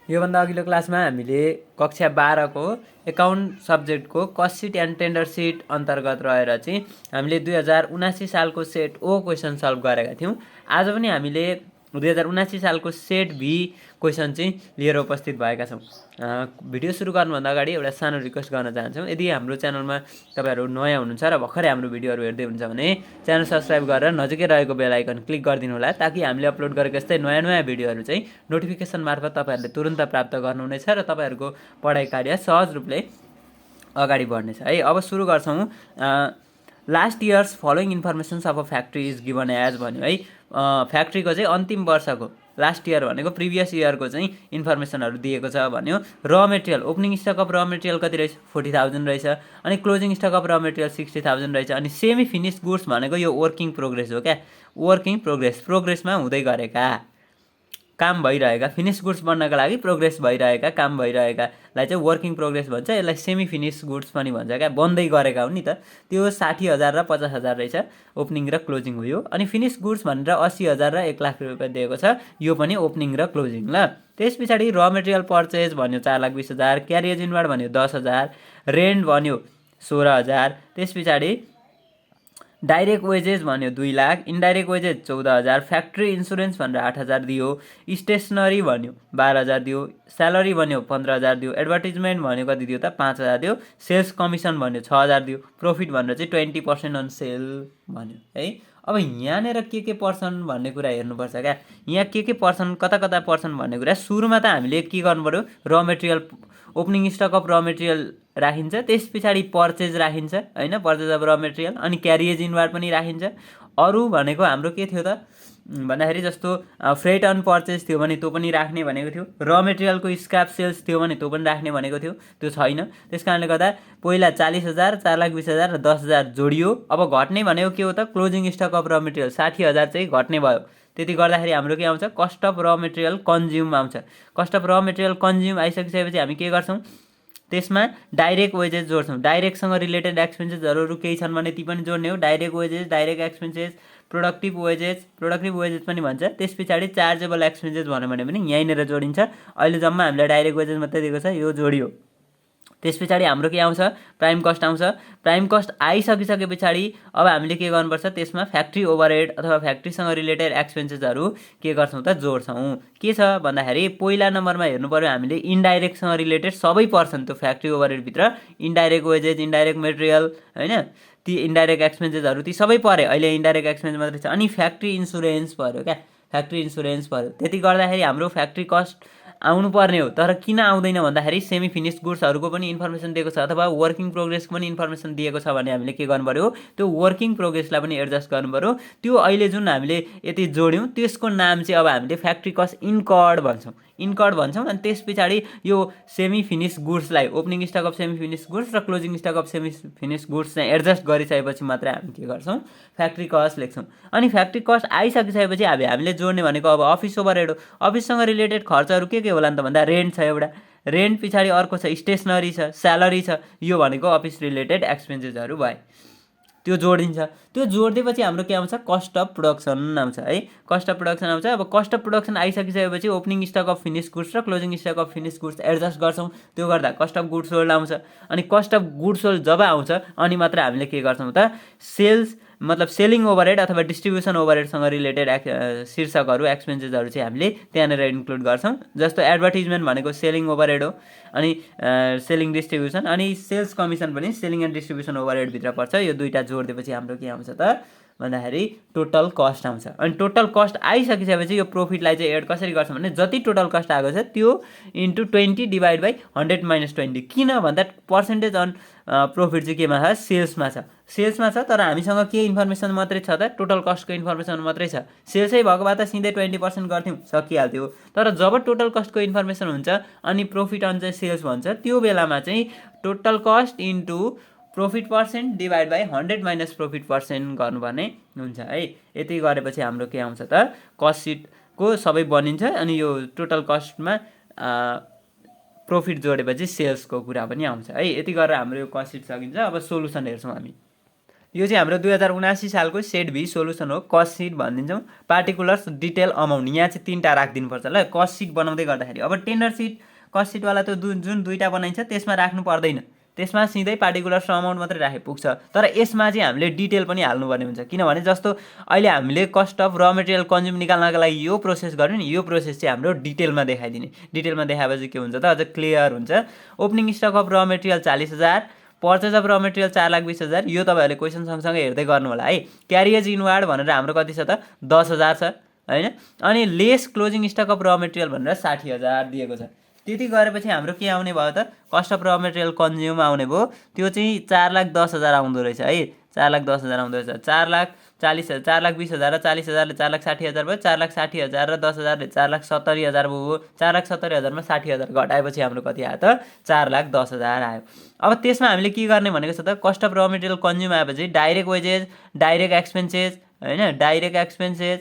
योभन्दा अघिल्लो क्लासमा हामीले कक्षा 12 को एकाउन्ट सब्जेक्टको cost seat and tender seat अन्तर्गत रहेर चाहिँ हामीले 2079 सालको सेट ओ क्वेसन सल्भ गरेका थियौँ। आज पनि हामीले 2079 सालको सेट भी क्वेसन चाहिँ लिएर उपस्थित भएका छौँ। भिडियो सुरु गर्नुभन्दा अगाडि एउटा सानो रिक्वेस्ट गर्न चाहन्छौँ। यदि हाम्रो च्यानलमा तपाईँहरू नयाँ हुनुहुन्छ र भर्खरै हाम्रो भिडियोहरू हेर्दै हुनुहुन्छ भने च्यानल सब्सक्राइब गरेर नजिकै रहेको बेल आइकन क्लिक गरिदिनु होला, ताकि हामीले अपलोड गरेको यस्तै नयाँ नयाँ भिडियोहरू चाहिँ नोटिफिकेसन मार्फत तपाईँहरूले तुरुन्त प्राप्त गर्नुहुनेछ र तपाईँहरूको पढाइ कार्य सहज रूपले अगाडि बढ्नेछ है। अब सुरु गर्छौँ। Last years following informations of a factory is given as भन्यो है। फ्याक्ट्रीको चाहिँ अन्तिम वर्षको लास्ट इयर भनेको प्रिभियस इयरको चाहिँ इन्फर्मेसनहरू दिएको छ भन्यो। Raw material opening stock of raw material कति रहेछ 40,000 रहेछ, अनि closing stock of raw material 60,000 रहेछ, अनि सेमी फिनिस गुड्स भनेको यो वर्किङ प्रोग्रेस हो क्या। वर्किङ प्रोग्रेसमा हुँदै गरेका काम भइरहेका फिनिस गुड्स बन्नका लागि प्रोग्रेस भइरहेका काम भइरहेकालाई चाहिँ वर्किङ प्रोग्रेस भन्छ। यसलाई सेमी फिनिस गुड्स पनि भन्छ क्या, बन्दै गरेका हुन् नि त। त्यो 60,000 र 50,000 रहेछ ओपनिङ र क्लोजिङ हो यो। अनि फिनिस गुड्स भनेर 80,000 र 1 लाख रुपियाँ दिएको छ, यो पनि ओपनिङ र क्लोजिङ ल। त्यस पछाडि र मेटेरियल पर्चेज भन्यो 4,20,000, क्यारियज इनवार्ड भन्यो 10,000, रेन्ट भन्यो 16,000, त्यस पछाडि डाइरेक्ट वेजेस भन्यो 2 lakh, indirect wages 14,000, factory insurance भनेर 8,000 दियो, स्टेसनरी भन्यो 12,000 दियो, स्यालेरी भन्यो 15,000 दियो, एडभर्टिजमेन्ट भन्यो कति दियो त 5,000 दियो, सेल्स कमिसन भन्यो 6,000 दियो, प्रफिट भनेर चाहिँ 20% अन सेल भन्यो है। अब यहाँनिर के पर्छन् भन्ने कुरा हेर्नुपर्छ क्या। यहाँ के पर्छन् कता कता पर्छन् भन्ने कुरा सुरुमा त हामीले के गर्नु पऱ्यो, र material opening stock of raw material राखिन्छ, त्यस पछाडि पर्चेज राखिन्छ होइन, पर्चेज अफ र मेटेरियल, अनि क्यारियज इनवार्ड पनि राखिन्छ। अरू भनेको हाम्रो के थियो त भन्दाखेरि जस्तो फ्रेट अन पर्चेज थियो भने त्यो पनि राख्ने भनेको थियो, र मेटेरियलको स्क्रैप सेल्स थियो भने त्यो पनि राख्ने भनेको थियो, त्यो छैन। त्यस कारणले गर्दा पहिला 40,000, 4,20,000 र 10,000 जोडियो। अब घट्ने भनेको के हो त, closing stock of raw material 60,000 चाहिँ घट्ने भयो। त्यति गर्दाखेरि हाम्रो के आउँछ, cost of raw material consume आउँछ। Cost of raw material consume आइसकिसकेपछि हामी के गर्छौँ, त्यसमा डाइरेक्ट वेजेस जोड्छौँ। डाइरेक्टसँग रिलेटेड एक्सपेन्सेसहरू केही छन् भने ती पनि जोड्ने हो। Direct wages, direct expenses, productive wages पनि भन्छ। त्यस पछाडि चार्जेबल एक्सपेन्सेस भन्यो भने पनि यहीँनिर जोडिन्छ। अहिले जम्मा हामीलाई डाइरेक्ट वेजेस मात्रै दिएको छ, यो जोडियो। त्यस पछाडि हाम्रो के आउँछ, प्राइम कस्ट आउँछ। प्राइम कस्ट आइसकिसके पछाडि अब हामीले के गर्नुपर्छ, त्यसमा फ्याक्ट्री ओभरहेड अथवा फ्याक्ट्रीसँग रिलेटेड एक्सपेन्सेसहरू के गर्छौँ त जोड्छौँ। के छ भन्दाखेरि पहिला नम्बरमा हेर्नु पऱ्यो हामीले इन्डाइरेक्टसँग रिलेटेड सबै पर्छन् त्यो फ्याक्ट्री ओभरहेडभित्र। इन्डाइरेक्ट वेजेस, इन्डाइरेक्ट मेटेरियल होइन, ती इन्डाइरेक्ट एक्सपेन्सेसहरू ती सबै परे। अहिले इन्डाइरेक्ट एक्सपेन्स मात्रै छ। अनि फ्याक्ट्री इन्सुरेन्स पऱ्यो क्या, फ्याक्ट्री इन्सुरेन्स पऱ्यो। त्यति गर्दाखेरि हाम्रो फ्याक्ट्री कस्ट आउनु पर्ने हो। तर किन आउँदैन भन्दाखेरि सेमी फिनिस गुड्सहरूको पनि इन्फर्मेसन दिएको छ अथवा वर्किङ प्रोग्रेसको पनि इन्फर्मेसन दिएको छ भने हामीले के गर्नु पऱ्यो, त्यो वर्किङ प्रोग्रेसलाई पनि एडजस्ट गर्नु पऱ्यो। त्यो अहिले जुन हामीले यति जोड्यौँ त्यसको नाम चाहिँ अब हामीले फ्याक्ट्री कस्ट इन्कर्ड भन्छौँ। अनि त्यस पछाडि यो सेमी फिनिस गुड्सलाई opening stock of semi finish goods र closing stock of semi finish goods चाहिँ एडजस्ट गरिसकेपछि मात्रै हामी के गर्छौँ, फ्याक्ट्री कस्ट लेख्छौँ। अनि फ्याक्ट्री कस्ट आइसकिसकेपछि हामीले जोड्ने भनेको अब अफिस ओभरहेड हो। अफिससँग रिलेटेड खर्चहरू के होला नि त भन्दा रेन्ट छ एउटा, रेन्ट पछाडि अर्को छ स्टेसनरी छ, स्यालेरी छ, यो भनेको अफिस रिलेटेड एक्सपेन्सेसहरू भए, त्यो जोडिन्छ। त्यो जोडिदिएपछि हाम्रो के आउँछ, कस्ट अफ प्रोडक्सन आउँछ है। कस्ट अफ प्रोडक्सन आउँछ। अब कस्ट अफ प्रोडक्सन आइसकिसकेपछि opening stock of finish goods र closing stock of finish goods adjust गर्छौँ। त्यो गर्दा कस्ट अफ गुड्स सोल्ड आउँछ। अनि कस्ट अफ गुड्स सोल्ड जब आउँछ अनि मात्र हामीले के गर्छौँ त, सेल्स मतलब सेलिङ ओभरहेड अथवा डिस्ट्रिब्युसन ओभरहेडसँग रिलेटेड शीर्षकहरू एक्सपेन्सेसहरू चाहिँ हामीले त्यहाँनिर इन्क्लुड गर्छौँ। जस्तो एडभर्टिजमेन्ट भनेको सेलिङ ओभरहेड हो, अनि सेलिङ डिस्ट्रिब्युसन, अनि सेल्स कमिसन पनि सेलिङ एन्ड डिस्ट्रिब्युसन ओभरहेडभित्र पर्छ। यो दुईवटा जोडिदिएपछि हाम्रो के आउँछ त भन्दाखेरि टोटल कस्ट आउँछ। अनि टोटल कस्ट आइसकिसकेपछि यो प्रफिटलाई चाहिँ एड कसरी गर्छ भने जति टोटल कस्ट आएको छ त्यो इन्टु 20 डिभाइड बाई 100 माइनस 20। किन भन्दा पर्सेन्टेज अन प्रफिट चाहिँ केमा छ, सेल्समा छ। तर हामीसँग के इन्फर्मेसन मात्रै छ त, टोटल कस्टको इन्फर्मेसन मात्रै छ। सेल्सै भएको भए त सिधै 20% गर्थ्यौँ, सकिहाल्थ्यो। तर जब टोटल कस्टको इन्फर्मेसन हुन्छ अनि प्रफिट अन चाहिँ सेल्स भन्छ, त्यो बेलामा चाहिँ total cost into profit percent divide by 100 minus profit percent गर्नुपर्ने हुन्छ है। यति गरेपछि हाम्रो के आउँछ त, कस्ट सिटको सबै बनिन्छ। अनि यो टोटल कस्टमा प्रफिट जोडेपछि सेल्सको कुरा पनि आउँछ है। यति गरेर हाम्रो यो कस्ट सिट सकिन्छ। अब सोलुसन हेर्छौँ हामी। यो चाहिँ हाम्रो 2079 सालको सेट भी सोलुसन हो। कस्ट सिट भनिदिन्छौँ, पार्टिकुलर्स, डिटेल, अमाउन्ट। यहाँ चाहिँ 3टा राखिदिनुपर्छ ल कस्ट सिट बनाउँदै गर्दाखेरि। अब टेन्डर सिट कस्ट सिटवाला त्यो जुन 2टा बनाइन्छ त्यसमा राख्नु पर्दैन, त्यसमा सिधै पार्टिकुलर्स र अमाउन्ट मात्रै राखे पुग्छ। तर यसमा चाहिँ हामीले डिटेल पनि हाल्नुपर्ने हुन्छ, किनभने जस्तो अहिले हामीले cost of raw material consume निकाल्नको लागि यो प्रोसेस गर्यो नि, यो प्रोसेस चाहिँ हाम्रो डिटेलमा देखाइदिने। डिटेलमा देखाएपछि के हुन्छ त अझ क्लियर हुन्छ। Opening stock of raw material 40,000, purchase of raw material 4,20,000। यो तपाईँहरूले क्वेसन सँगसँगै हेर्दै गर्नु होला है। क्यारिएज इनवार्ड भनेर हाम्रो कति छ त 10,000 छ हैन। अनि lace closing stock of raw material भनेर 60,000 दिएको छ। त्यति गरेपछि हाम्रो के आउने भयो त cost of raw material consume आउने भयो। त्यो चाहिँ 4,10,000 आउँदो रहेछ है। 4,10,000 आउँदो रहेछ। 4,40,000, 4,20,000 र 40,000ले 4,60,000 भयो। 4,60,000 र 10,000ले 4,70,000 भयो। 4,70,000 मा 60,000 घटाएपछि हाम्रो कति आयो त 4,10,000 आयो। अब त्यसमा हामीले के गर्ने भनेको छ त cost of raw material consume आएपछि डाइरेक्ट वेजेस, डाइरेक्ट एक्सपेन्सेस हैन, डाइरेक्ट एक्सपेन्सेस।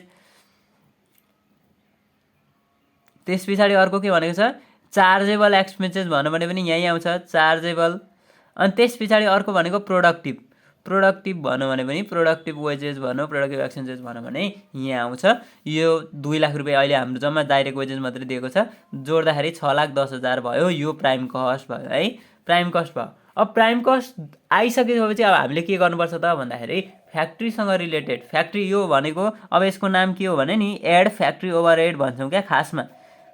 त्यस पछाडि अर्को के भनेको छ चार्जेबल एक्सपेन्सेस भन्नु भने पनि यहीँ आउँछ चार्जेबल। अनि त्यस पछाडि अर्को भनेको प्रोडक्टिभ भनौँ भने पनि प्रोडक्टिभ वेजेस भनौँ, प्रोडक्टिभ एक्सपेन्सेस भनौँ भने यहाँ आउँछ। यो 2 लाख रुपियाँ अहिले हाम्रो जम्मा डाइरेक्ट वेजेस मात्रै दिएको छ, जोड्दाखेरि 6,10,000 भयो। यो प्राइम कस्ट भयो है, प्राइम कस्ट भयो। अब प्राइम कस्ट आइसकेपछि अब हामीले के गर्नुपर्छ त भन्दाखेरि फ्याक्ट्रीसँग रिलेटेड फ्याक्ट्री, यो भनेको अब यसको नाम के हो भने नि एड फ्याक्ट्री ओभरहेड भन्छौँ क्या, खासमा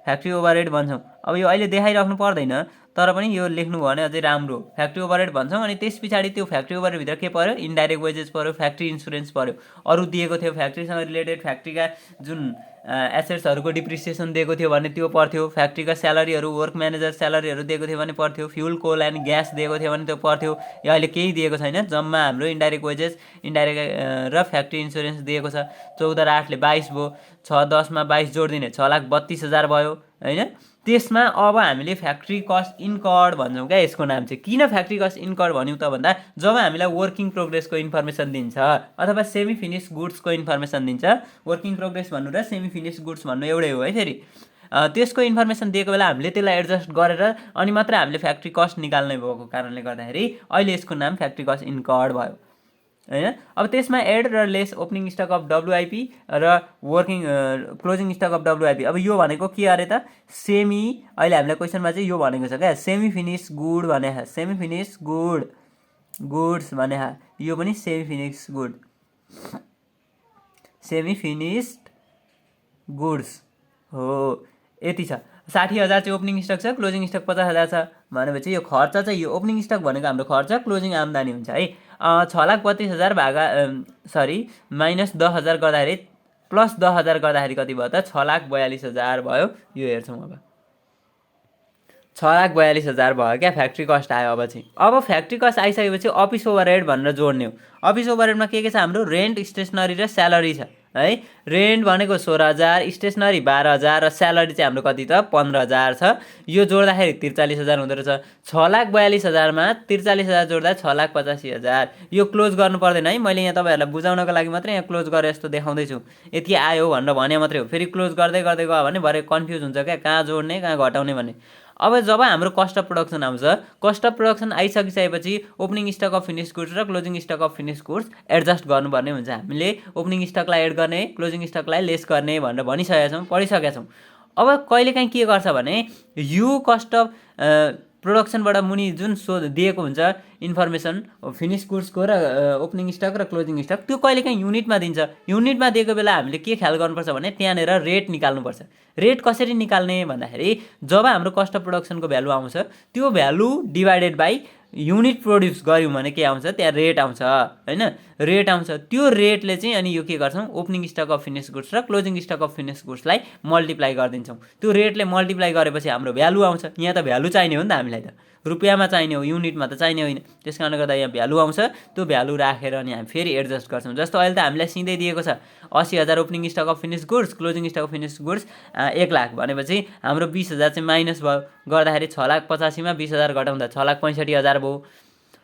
फ्याक्ट्री ओभरहेड भन्छौँ। अब यो अहिले देखाइराख्नु पर्दैन, तर पनि यो लेख्नु भयो भने अझै राम्रो। फ्याक्ट्री ओभरहेड भन्छौँ। अनि त्यस पछाडि त्यो फ्याक्ट्री ओभरहेडभित्र के पर्यो इन्डाइरेक्ट वेजेस पर्यो, फ्याक्ट्री इन्सुरेन्स पर्यो, अरू दिएको थियो फ्याक्ट्रीसँग रिलेटेड फ्याक्ट्रीका जुन एसेट्सहरूको डिप्रिसिएसन दिएको थियो भने त्यो पर्थ्यो, फ्याक्ट्रीका स्यालेरीहरू, वर्क म्यानेजर स्यालेरीहरू दिएको थियो भने पर्थ्यो, फ्युल कोल एन्ड ग्यास दिएको थियो भने त्यो पर्थ्यो। यो अहिले केही दिएको छैन, जम्मा हाम्रो इन्डाइरेक्ट वेजेस, इन्डाइरेक्ट र फ्याक्ट्री इन्सुरेन्स दिएको छ। 14 र 8ले 22 भयो, 6 10 मा 22 जोडिदिने 6,32,000 भयो हैन। त्यसमा अब हामीले फ्याक्ट्री कस्ट इन्कर्ड भन्छौँ क्या, यसको नाम चाहिँ। किन फ्याक्ट्री कस्ट इन्कर्ड भन्यौँ त भन्दा जब हामीलाई वर्किङ प्रोग्रेसको इन्फर्मेसन दिन्छ अथवा सेमी फिनिस गुड्सको इन्फर्मेसन दिन्छ, वर्किङ प्रोग्रेस भन्नु र सेमी फिनिस गुड्स भन्नु एउटै हो है फेरि। त्यसको इन्फर्मेसन दिएको बेला हामीले त्यसलाई एडजस्ट गरेर अनि मात्रै हामीले फ्याक्ट्री कस्ट निकाल्ने भएको कारणले गर्दाखेरि अहिले यसको नाम फ्याक्ट्री कस्ट इन्कर्ड भयो हैन। अब त्यसमा एड र lace opening stock of WIP र working closing stock of WIP. अब यो भनेको के अरे त सेमी, अहिले हामीलाई क्वेसनमा चाहिँ यो भनेको छ क्या सेमी फिनिस गुड भने, सेमी फिनिस गुड्स भने, यो पनि semi finish good, semi finished goods हो। यति छ। 60,000 चाहिँ ओपनिङ स्टक छ, क्लोजिङ स्टक 50,000 छ भनेपछि यो खर्च चाहिँ, यो ओपनिङ स्टक भनेको हाम्रो खर्च, क्लोजिङ आम्दानी हुन्छ है। 6,32,000 माइनस 10,000 गर्दाखेरि प्लस 10,000 गर्दाखेरि कति भयो त 6,42,000 भयो। यो हेर्छौँ अब 6,42,000 भयो क्या, फ्याक्ट्री कस्ट आयो। अब चाहिँ अब फ्याक्ट्री कस्ट आइसकेपछि अफिस ओभरहेड भनेर जोड्ने हो। अफिस ओभरहेडमा के छ हाम्रो रेन्ट, स्टेसनरी र स्यालेरी छ है। रेन्ट भनेको 16,000, स्टेसनरी 12,000 र स्यालेरी चाहिँ हाम्रो कति त 15,000 छ। यो जोड्दाखेरि 43,000 हुँदो रहेछ। 6,42,000 मा 43,000 जोड्दा 6,85,000। यो क्लोज गर्नु पर्दैन है, मैले यहाँ तपाईँहरूलाई बुझाउनको लागि मात्रै यहाँ क्लोज गरेर यस्तो देखाउँदैछु। यति आयो भनेर भने मात्रै हो, फेरि क्लोज गर्दै गर्दै गयो भने भरे कन्फ्युज हुन्छ क्या, कहाँ जोड्ने कहाँ घटाउने भन्ने। अब जब हाम्रो कस्ट अफ प्रोडक्सन आउँछ, कस्ट अफ प्रोडक्सन आइसकिसकेपछि opening stock of finish goods र closing stock of finish goods adjust गर्नुपर्ने हुन्छ। हामीले ओपनिङ स्टकलाई एड गर्ने, क्लोजिङ स्टकलाई लेस गर्ने भनेर भनिसकेका छौँ, पढिसकेका छौँ। अब कहिलेकाहीँ के गर्छ भने यो कस्ट अफ प्रोडक्सनबाट मुनि जुन दिएको हुन्छ इन्फर्मेसन फिनिस गुड्सको र ओपनिङ स्टक र क्लोजिङ स्टक, त्यो कहिलेकाहीँ युनिटमा दिन्छ। युनिटमा दिएको बेला हामीले के ख्याल गर्नुपर्छ भने त्यहाँनिर रेट निकाल्नुपर्छ। रेट कसरी निकाल्ने भन्दाखेरि जब हाम्रो कस्ट अफ प्रोडक्सनको भ्यालु आउँछ त्यो value divided by unit produce गऱ्यौँ भने के आउँछ, त्यहाँ रेट आउँछ हैन, रेट आउँछ। त्यो रेटले चाहिँ अनि यो के गर्छौँ opening stock of finish goods र क्लोजिङ स्टक अफ फिनिस गुड्सलाई मल्टिप्लाई गरिदिन्छौँ। त्यो रेटले मल्टिप्लाई गरेपछि हाम्रो भ्यालु आउँछ। यहाँ त भ्यालु चाहिने हो नि त हामीलाई, त रुपियाँमा चाहिने हो, युनिटमा त चाहिने होइन। त्यस कारणले गर्दा यहाँ भ्यालु आउँछ। त्यो भ्यालु राखेर अनि हामी फेरि एडजस्ट गर्छौँ। जस्तो अहिले त हामीलाई सिधै दिएको छ 80,000 opening stock of finish goods, closing stock of finish goods 1 lakh भनेपछि हाम्रो 20,000 चाहिँ माइनस भयो, गर्दाखेरि 6,85,000 मा 20,000 घटाउँदा 6,65,000 भयो।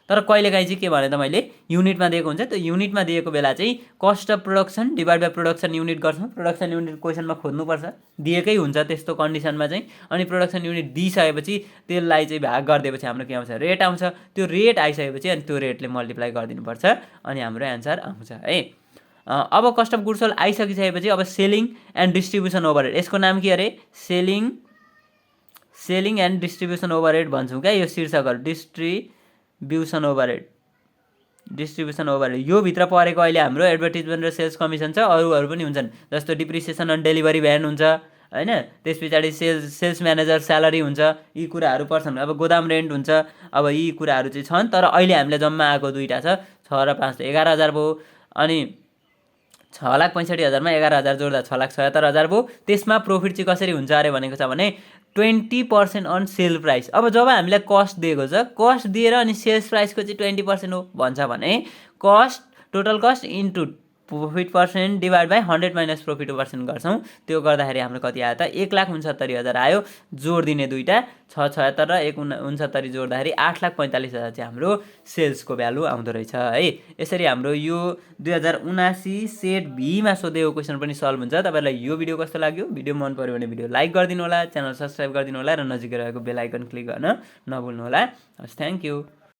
तर कहिलेकाहीँ चाहिँ के भने त मैले युनिटमा दिएको हुन्छ, त्यो युनिटमा दिएको बेला चाहिँ cost of production divide by production unit गर्छौँ। प्रोडक्सन युनिट क्वेसनमा खोज्नुपर्छ, दिएकै हुन्छ त्यस्तो कन्डिसनमा चाहिँ। अनि प्रोडक्सन युनिट दिइसकेपछि त्यसलाई चाहिँ भाग गरिदिएपछि हाम्रो के आउँछ, रेट आउँछ। त्यो रेट आइसकेपछि अनि त्यो रेटले मल्टिप्लाई गरिदिनुपर्छ अनि हाम्रो एन्सर आउँछ है। अब कस्ट अफ गुड्स सोल्ड आइसकिसकेपछि अब सेलिङ एन्ड डिस्ट्रिब्युसन ओभरहेड, यसको नाम के अरे, सेलिङ एन्ड डिस्ट्रिब्युसन ओभरहेड भन्छौँ क्या यो शीर्षकहरू। डिस्ट्रिब्युसन ओभरहेड यो भित्र परेको अहिले हाम्रो एडभर्टिजमेन्ट र सेल्स कमिसन छ। अरूहरू पनि हुन्छन्, जस्तो डिप्रिसिएसन एन्ड डेलिभरी भ्यान हुन्छ होइन, त्यस पछाडि सेल्स म्यानेजर स्यालेरी हुन्छ, यी कुराहरू पर्छन्। अब गोदाम रेन्ट हुन्छ, अब यी कुराहरू चाहिँ छन्। तर अहिले हामीले जम्मा आएको दुईवटा छ, 6 र 5 11,000 भयो। अनि 6,65,000मा 11,000 जोड्दा 6,76,000 भयो। त्यसमा प्रफिट चाहिँ कसरी हुन्छ अरे भनेको छ भने 20% अन सेल प्राइस। अब जब हामीलाई कस्ट दिएको छ, कस्ट दिएर अनि सेल्स प्राइसको चाहिँ 20% हो भन्छ भने cost total cost into profit percent divide by 100 minus profit percent गर्छौँ। त्यो गर्दाखेरि हाम्रो कति आयो त 1,69,000 आयो। जोड दिने दुईवटा 6,76 र 1,69 जोड्दाखेरि 8,45,000 चाहिँ हाम्रो सेल्सको भ्यालु आउँदो रहेछ है। यसरी हाम्रो यो 2079 सेट भीमा सोधेको क्वेसन पनि सल्भ हुन्छ। तपाईँलाई यो भिडियो कस्तो लाग्यो? भिडियो मन पऱ्यो भने भिडियो लाइक गरिदिनु होला, च्यानल सब्सक्राइब गरिदिनु होला र नजिकै रहेको बेल आइकन क्लिक गर्न नभुल्नु होला। हस्, थ्याङ्क यू।